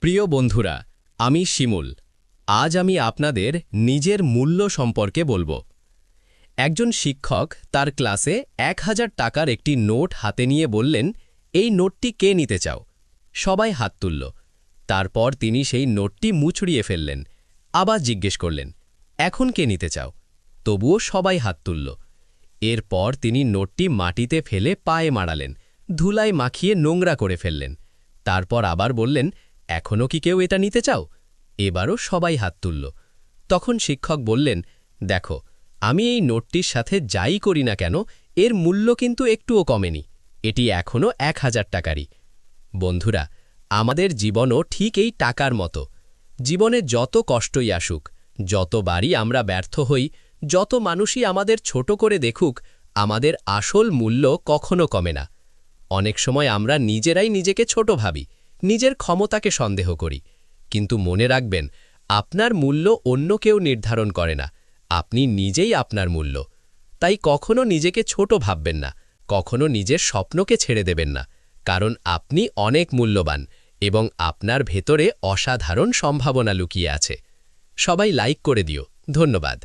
প্রিয় বন্ধুরা, আমি শিমুল। আজ আমি আপনাদের নিজের মূল্য সম্পর্কে বলবো। একজন শিক্ষক তার ক্লাসে ১,০০০ টাকার একটি নোট হাতে নিয়ে বললেন, এই নোটটি কে নিতে চাও? সবাই হাত তুলল। তারপর তিনি সেই নোটটি মুচড়িয়ে ফেললেন। আবার জিজ্ঞেস করলেন, এখন কে নিতে চাও? তবুও সবাই হাত তুলল। এরপর তিনি নোটটি মাটিতে ফেলে পায়ে মারালেন, ধুলায় মাখিয়ে নোংরা করে ফেললেন। তারপর আবার বললেন, এখনও কি কেউ এটা নিতে চাও? এবারও সবাই হাত তুলল। তখন শিক্ষক বললেন, দেখো, আমি এই নোটটির সাথে যাই করি না কেন, এর মূল্য কিন্তু একটুও কমেনি। এটি এখনও ১,০০০ টাকারই। বন্ধুরা, আমাদের জীবনও ঠিক এই টাকার মতো। জীবনে যত কষ্টই আসুক, যতবারই আমরা ব্যর্থ হই, যত মানুষই আমাদের ছোট করে দেখুক, আমাদের আসল মূল্য কখনো কমে না। অনেক সময় আমরা নিজেরাই নিজেকে ছোট ভাবি, নিজের ক্ষমতাকে সন্দেহ করি। কিন্তু মনে রাখবেন, আপনার মূল্য অন্য কেউ নির্ধারণ করে না, আপনি নিজেই আপনার মূল্য। তাই কখনো নিজেকে ছোট ভাববেন না, কখনো নিজের স্বপ্নকে ছেড়ে দেবেন না, কারণ আপনি অনেক মূল্যবান এবং আপনার ভেতরে অসাধারণ সম্ভাবনা লুকিয়ে আছে। সবাই লাইক করে দিও। ধন্যবাদ।